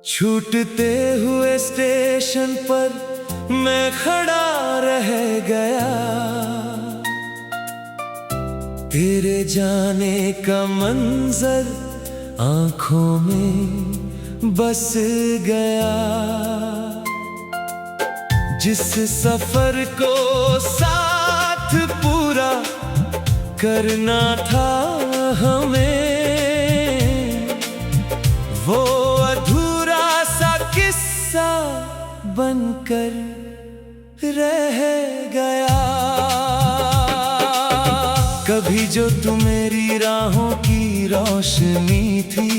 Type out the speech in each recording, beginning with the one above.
छूटते हुए स्टेशन पर मैं खड़ा रह गया, तेरे जाने का मंजर आंखों में बस गया। जिस सफर को साथ पूरा करना था हमें, वो अधूरा सा किस्सा बनकर रह गया। कभी जो तू मेरी राहों की रोशनी थी,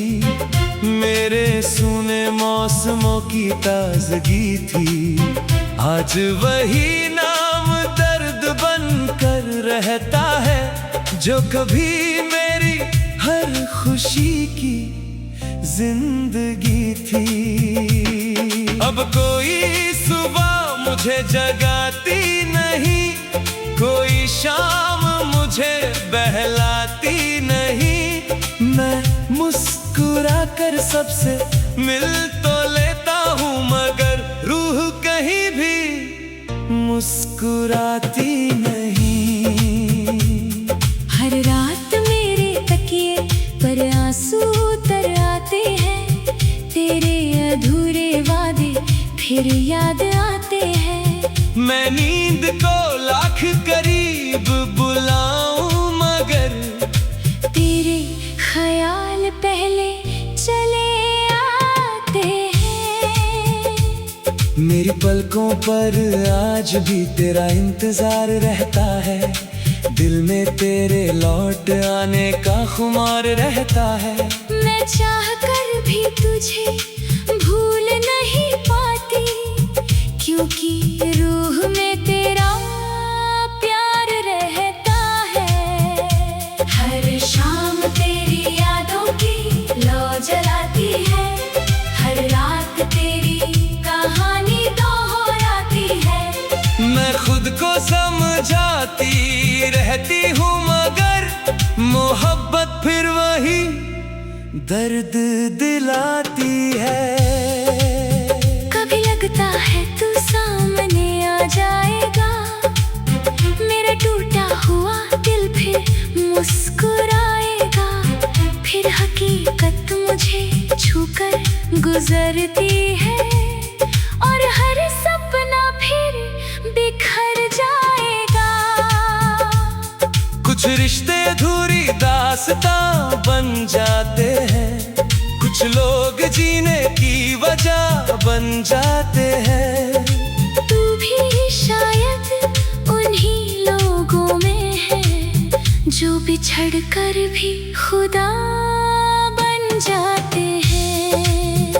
मेरे सूने मौसमों की ताजगी थी, आज वही नाम दर्द बनकर रहता है, जो कभी मेरी हर खुशी की जिंदगी थी। अब कोई सुबह मुझे जगाती नहीं, कोई शाम मुझे बहलाती नहीं। मैं मुस्कुरा कर सबसे मिल तो लेता हूँ, मगर रूह कहीं भी मुस्कुराती नहीं। हर रात मेरे तकिए पर आंसू उतर आते हैं, तेरे अधूरे वादे फिर याद आते हैं। मैं नींद को लाख करीब बुलाऊं, मगर तेरे ख्याल पहले चले आते हैं। मेरी पलकों पर आज भी तेरा इंतजार रहता है, दिल में तेरे लौट आने का खुमार रहता है। मैं चाह कर भी तुझे भूल नहीं पाती, क्योंकि रूह में तेरा प्यार रहता है। हर शाम तेरी यादों की लौ जलाती है, हर रात तेरी कहानी दोहराती है। मैं खुद को समझाती रहती हूँ, मगर मोहब्बत फिर वही दर्द दिलाती है। कभी लगता है तू सामने आ जाएगा, मेरा टूटा हुआ दिल फिर मुस्कुराएगा। फिर हकीकत मुझे छूकर गुजरती है, और हर सपना फिर बिखर जाएगा। कुछ रिश्ते अधूरी दास्तां बन जाते हैं, कुछ लोग जीने की वजह बन जाते हैं। तू भी शायद उन्हीं लोगों में है, जो बिछड़ कर भी खुदा बन जाते हैं।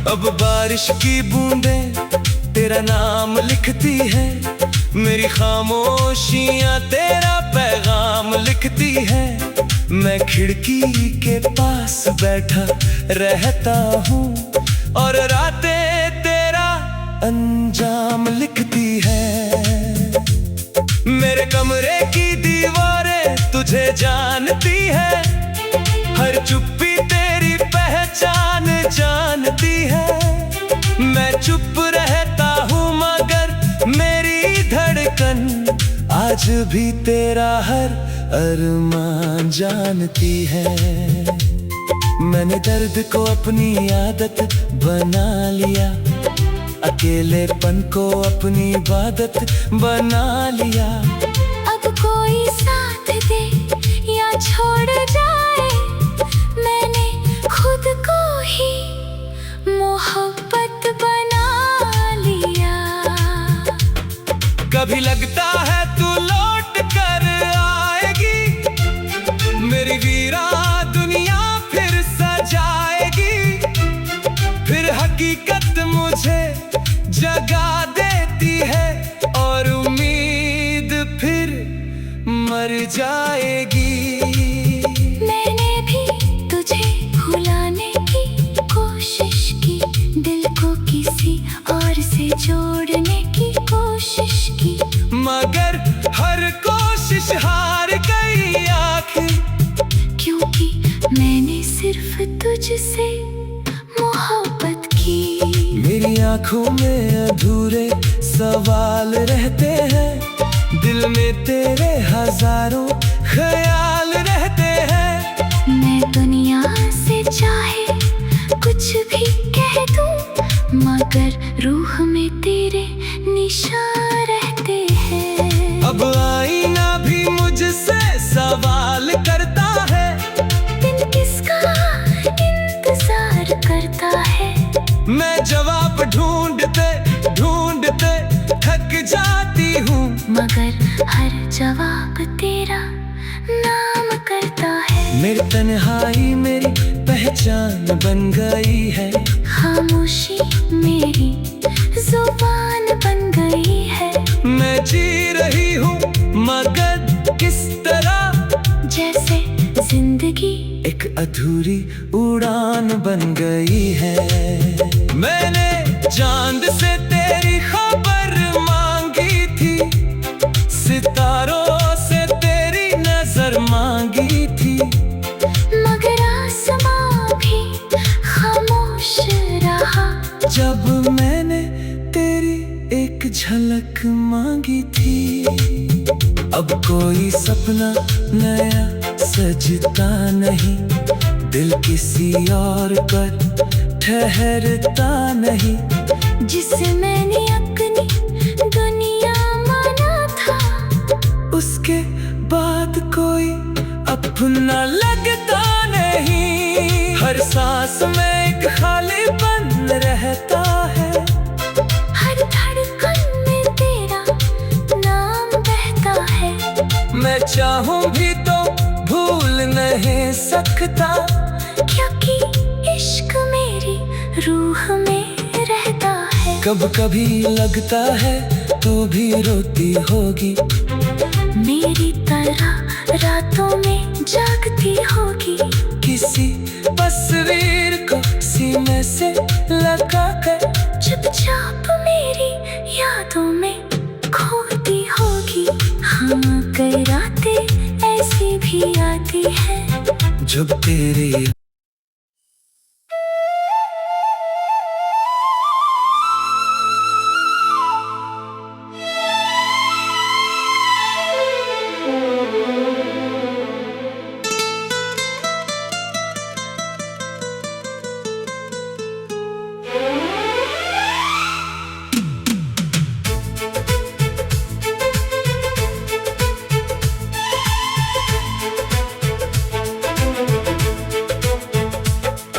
अब बारिश की बूंदें तेरा नाम लिखती है, मेरी खामोशियां तेरा पैगाम लिखती है। मैं खिड़की के पास बैठा रहता हूँ, और रातें तेरा अंजाम लिखती है। मेरे कमरे की दीवारें तुझे जानती है, हर चुप्पी तेरी पहचान जानती है। मैं चुप रहता हूँ, मगर मेरी धड़कन आज भी तेरा हर अरमान जानती है। मैंने दर्द को अपनी आदत बना लिया, अकेलेपन को अपनी इबादत बना लिया। अब कोई साथ दे या छोड़ जाए, मैंने खुद को ही मोहब्बत बना लिया। कभी लगता है तू लौट कर आएगी, मेरी वीरा दुनिया फिर सजाएगी। फिर हकीकत मुझे जगा देती है, और उम्मीद फिर मर जाएगी। मैंने भी तुझे भुलाने की कोशिश की, दिल को किसी और से जोड़ने की कोशिश की, मगर हर कोशिश हार गई आखिर, क्योंकि मैंने सिर्फ तुझसे मोहब्बत आंखों में अधूरे सवाल रहते हैं, दिल में तेरे हजारों ख्याल रहते हैं। मैं दुनिया से चाहे कुछ भी कह दूं, मगर रूह में तेरे निशान रहते हैं। अब आईना भी मुझसे सवाल करता है, दिन किसका इंतजार करता है। मैं जवाब ढूंढते ढूंढते थक जाती हूँ, मगर हर जवाब तेरा नाम करता है। मेरी तन्हाई मेरी पहचान बन गई है, खामोशी मेरी जुबान बन गई है। मैं जी रही हूँ मगर किस तरह, जैसे जिंदगी एक अधूरी उड़ान बन गई है। मैंने चांद से तेरी खबर मांगी थी, सितारों से तेरी नजर मांगी थी, मगर आसमां भी खामोश रहा जब मैंने तेरी एक झलक मांगी थी। अब कोई सपना नया सजता नहीं, दिल किसी और पर ठहरता नहीं, जिसे मैंने अपनी दुनिया माना था। उसके बाद कोई अपना लगता नहीं। हर सांस में एक खालीपन रहता है, हर धड़कन में तेरा नाम बहता है। मैं चाहूं भी तो भूल नहीं सकता, क्योंकि इश्क मेरी रूह में रहता है। कब कभी लगता है तू भी रोती होगी, मेरी तरह रातों में जागती होगी। किसी तस्वीर को सीने से लगा कर चुपचाप मेरी यादों में खोती होगी। हाँ, कई रातें ऐसी भी आती है जब तेरे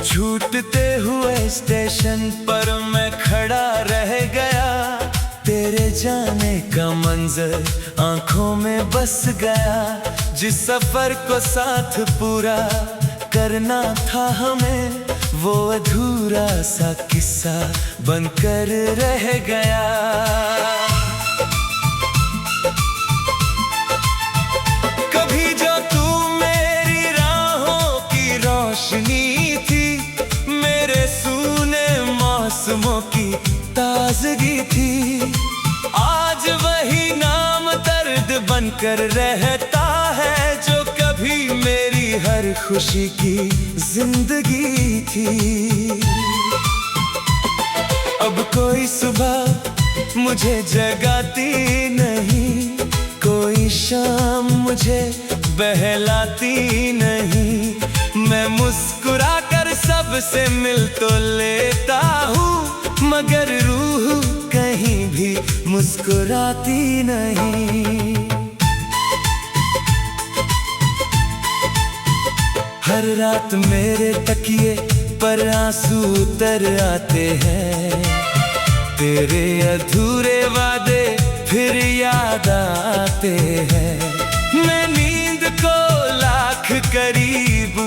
छूटते हुए स्टेशन पर मैं खड़ा रह गया, तेरे जाने का मंजर आंखों में बस गया। जिस सफर को साथ पूरा करना था हमें, वो अधूरा सा किस्सा बनकर रह गया। कभी जो तू मेरी राहों की रोशनी थी, मेरे सूने मौसमों की ताजगी थी, आज वही नाम दर्द बनकर रहता है, जो कभी मेरी हर खुशी की जिंदगी थी। अब कोई सुबह मुझे जगाती नहीं, कोई शाम मुझे बहलाती नहीं। मैं मुस्कुरा कर सबसे मिल तो लेता हूँ, मगर रूह कहीं भी मुस्कुराती नहीं। हर रात मेरे तकिए पर आंसू उतर आते हैं, तेरे अधूरे वादे फिर याद आते हैं। मैं नींद को लाख करीब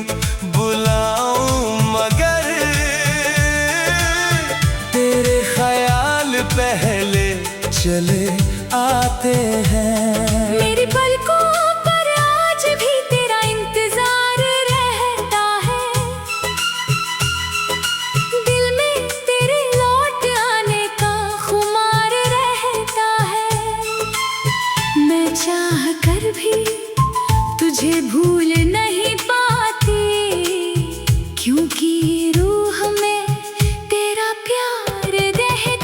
बुलाऊं, मगर तेरे ख्याल पहले चले आते हैं। मेरी पलकों पर आज भी तेरा इंतजार रहता है, दिल में तेरे लौट आने का खुमार रहता है। मैं चाह कर भी तुझे भूल नहीं पाती, क्योंकि रूह में तेरा प्यार रहता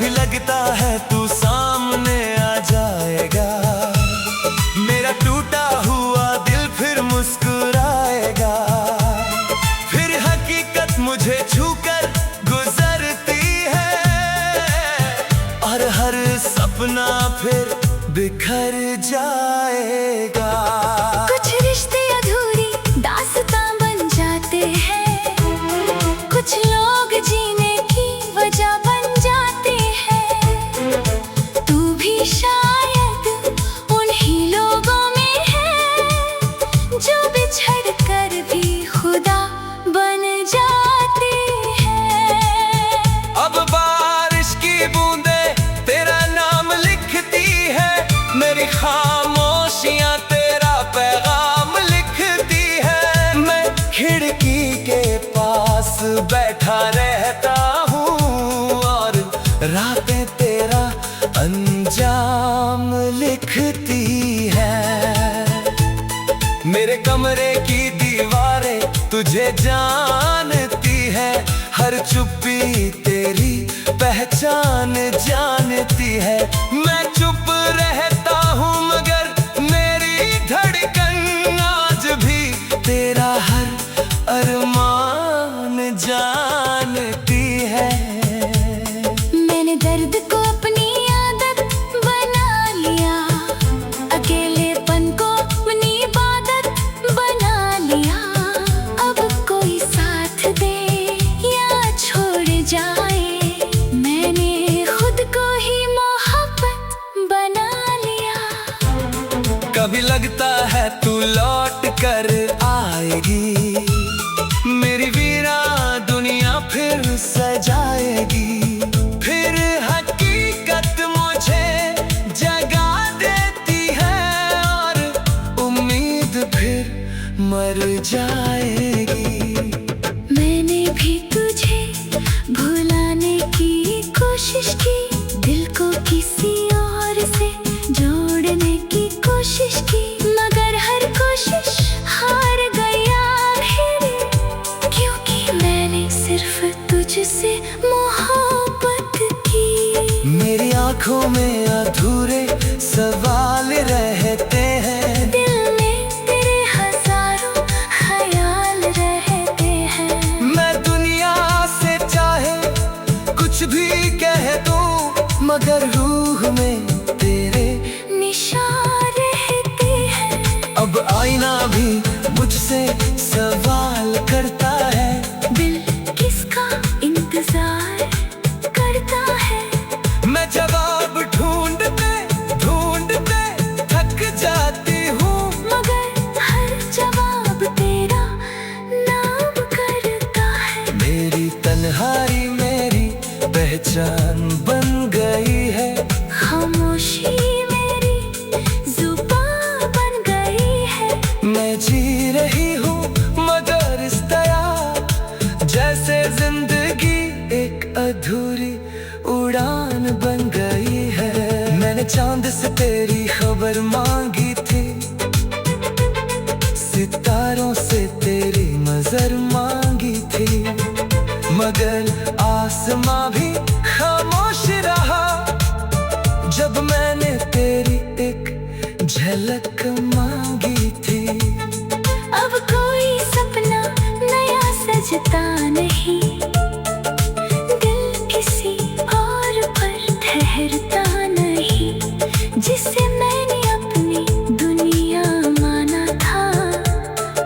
कभी लगता है तू सामने आ जाएगा, मेरा टूटा हुआ दिल फिर मुस्कुराएगा। फिर हकीकत मुझे छूकर गुजरती है और हर सपना फिर बिखर जाएगा। कुछ रिश्ते अधूरी दास्तां बन जाते हैं, कुछ लोग जीने की वजह बन जाते हैं। तू भी शायद उन्हीं लोगों में है जो बिछड़ कर भी खुदा बन जाते हैं। अब बारिश की बूंदें तेरा नाम लिखती है, मेरी खामोशियां तेरा पैगाम लिखती है। मैं खिड़की के पास बैठा रहता हूँ और रातें तेरा अंजाम लिखती है। मेरे कमरे की दीवारें तुझे जानती है, हर चुप्पी तेरी पहचान जानती है। मैं चुप रहता हूँ मगर मेरी धड़कन आज भी तेरा हर अरमान जानती है। मैंने दर्द को अपनी आदत बना लिया, अकेलेपन को अपनी इबादत बना लिया। अब कोई साथ दे या छोड़ जाए, मैंने खुद को ही मोहब्बत बना लिया। कभी लगता है तू लौट कर आएगी, मेरी वीरा दुनिया फिर सजाएगी। फिर हकीकत मुझे जगा देती है और उम्मीद फिर मर जाएगी। मैंने भी तुझे भुलाने की कोशिश की, दिल को किसी और से जोड़ने की कोशिश की, मगर हर कोशिश हार गई आखिर, क्योंकि मैंने सिर्फ तुझसे मोहब्बत की। मेरी आंखों में अधूरे सवाल रहते हैं, दिल में तेरे हजारों ख्याल रहते हैं। मैं दुनिया से चाहे कुछ भी कह दूं, मगर रूह में तेरे निशान रहते हैं। अब आईना भी मुझसे सवाल करता है, दिल किसका इंतजार करता है। मैं जवाब ढूंढते ढूंढते थक जाती हूँ, मगर हर जवाब तेरा नाम करता है। मेरी तन्हाई मेरी पहचान बन गई है, खामोशी मेरी जुबान बन गई है। मैं जी रही हूँ मगर इस तरह जैसे जिंदगी एक अधूरी उड़ान बन गई है। मैंने चांद से तेरी खबर मांगी थी, सितारों से तेरी नजर मांगी थी, मगर आसमां भी खामोश रहा जब मैंने तेरी एक झलक मांगी थी। अब कोई सपना नया सजता नहीं, दिल किसी और पर ठहरता नहीं। जिसे मैंने अपनी दुनिया माना था,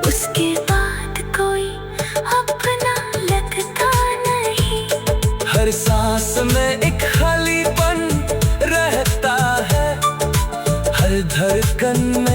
उसके बाद कोई अपना लगता नहीं। हर सांस में एक खालीपन रहता है, हर धड़कन में